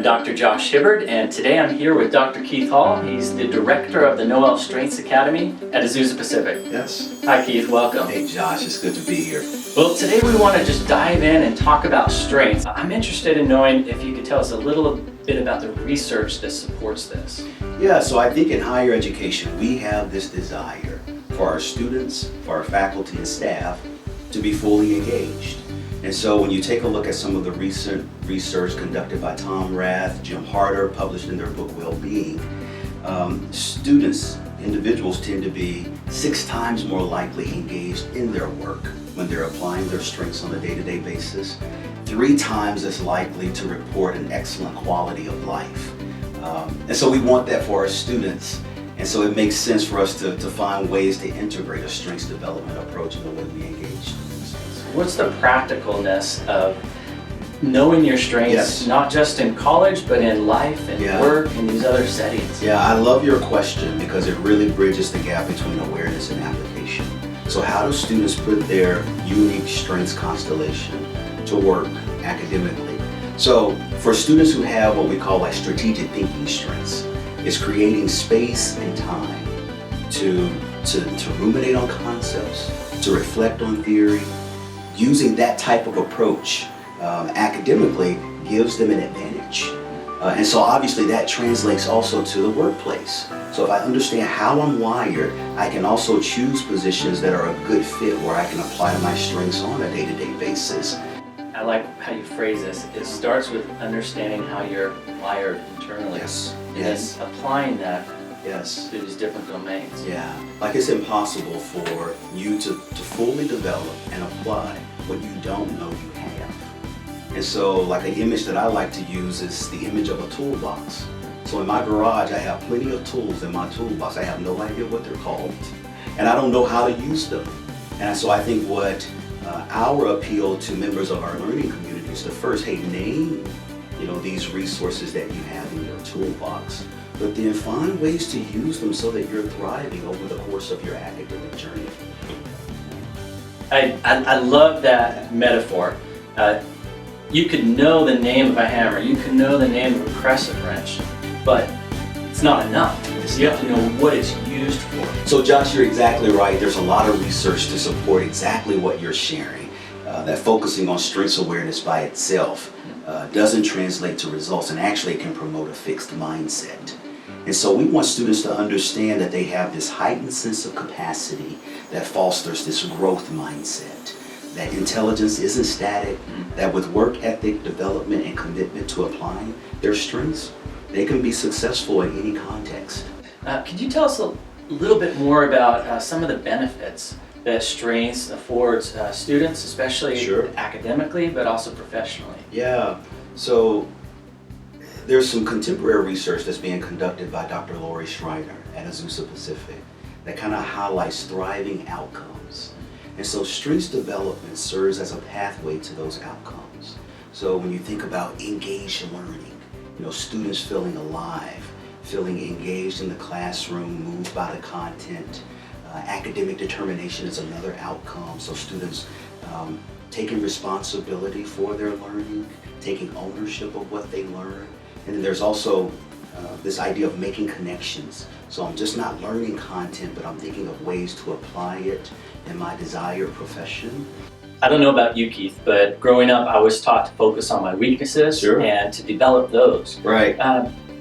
Dr. Josh Hibbard, and today I'm here with Dr. Keith Hall. He's the director of the Noel Strengths Academy at Azusa Pacific. Yes. Hi Keith, welcome. Hey Josh, it's good to be here. Well, today we want to just dive in and talk about strengths. I'm interested in knowing if you could tell us a little bit about the research that supports this. Yeah, so I think in higher education we have this desire for our students, for our faculty and staff to be fully engaged. And so when you take a look at some of the recent research conducted by Tom Rath, Jim Harder, published in their book Well-Being, students, individuals tend to be 6 times more likely engaged in their work when they're applying their strengths on a day-to-day basis, 3 times as likely to report an excellent quality of life. And so we want that for our students. And so it makes sense for us to find ways to integrate a strengths development approach in the way we engage students. What's the practicalness of knowing your strengths, Yes. not just in college, but in life and Yeah. work and these other settings? Yeah, I love your question because it really bridges the gap between awareness and application. So how do students put their unique strengths constellation to work academically? So for students who have what we call like strategic thinking strengths, it's creating space and time to ruminate on concepts, to reflect on theory. Using that type of approach academically gives them an advantage. And so obviously that translates also to the workplace. So if I understand how I'm wired, I can also choose positions that are a good fit where I can apply my strengths on a day-to-day basis. I like how you phrase this. It starts with understanding how you're wired internally. Yes. And Yes. then applying that Yes. to these different domains. Yeah. Like it's impossible for you to fully develop and apply what you don't know you have. And so like an image that I like to use is the image of a toolbox. So in my garage I have plenty of tools in my toolbox. I have no idea what they're called and I don't know how to use them. And so I think what our appeal to members of our learning community is to first, hey, name these resources that you have in your toolbox, but then find ways to use them so that you're thriving over the course of your academic journey. I love that metaphor. You could know the name of a hammer, you could know the name of a crescent wrench, but it's not enough. You have to know what it's used for. So Josh, you're exactly right. There's a lot of research to support exactly what you're sharing, that focusing on strengths awareness by itself doesn't translate to results, and actually it can promote a fixed mindset. And so we want students to understand that they have this heightened sense of capacity that fosters this growth mindset, that intelligence isn't static, that with work ethic, development, and commitment to applying their strengths, they can be successful in any context. Could you tell us a little bit more about some of the benefits that strengths affords students, especially Sure. academically, but also professionally? Yeah, so there's some contemporary research that's being conducted by Dr. Lori Schreiner at Azusa Pacific that kind of highlights thriving outcomes. And so strengths development serves as a pathway to those outcomes. So when you think about engaged learning, students feeling alive, feeling engaged in the classroom, moved by the content. Academic determination is another outcome. So students taking responsibility for their learning, taking ownership of what they learn. And then there's also this idea of making connections. So I'm just not learning content, but I'm thinking of ways to apply it in my desired profession. I don't know about you, Keith, but growing up I was taught to focus on my weaknesses Sure. and to develop those. Right.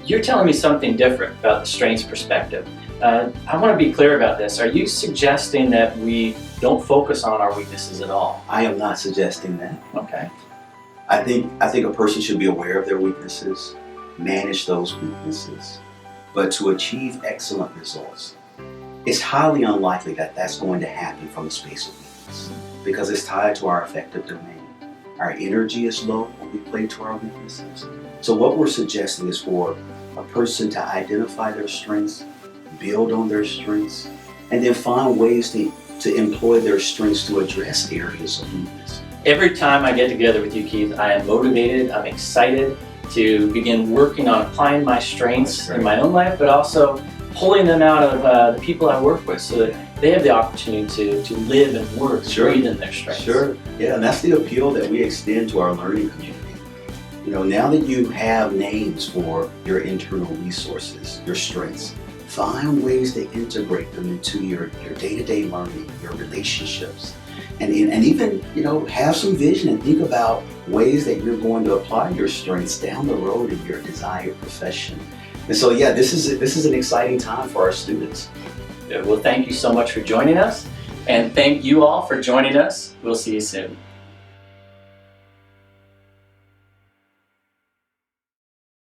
You're telling me something different about the strengths perspective. I want to be clear about this. Are you suggesting that we don't focus on our weaknesses at all? I am not suggesting that. Okay. I think a person should be aware of their weaknesses, manage those weaknesses, but to achieve excellent results, it's highly unlikely that that's going to happen from a space of weakness because it's tied to our affective domain. Our energy is low when we play to our weaknesses. So what we're suggesting is for a person to identify their strengths, build on their strengths, and then find ways to employ their strengths to address areas of weakness. Every time I get together with you, Keith, I am motivated, I'm excited to begin working on applying my strengths in my own life, but also pulling them out of the people I work with so that they have the opportunity to live and work, Sure. breathe in their strengths. Sure, yeah, and that's the appeal that we extend to our learning community. Now that you have names for your internal resources, your strengths, find ways to integrate them into your day-to-day learning, your relationships, and even have some vision and think about ways that you're going to apply your strengths down the road in your desired profession. And so, yeah, this is an exciting time for our students. Well, thank you so much for joining us, and thank you all for joining us. We'll see you soon.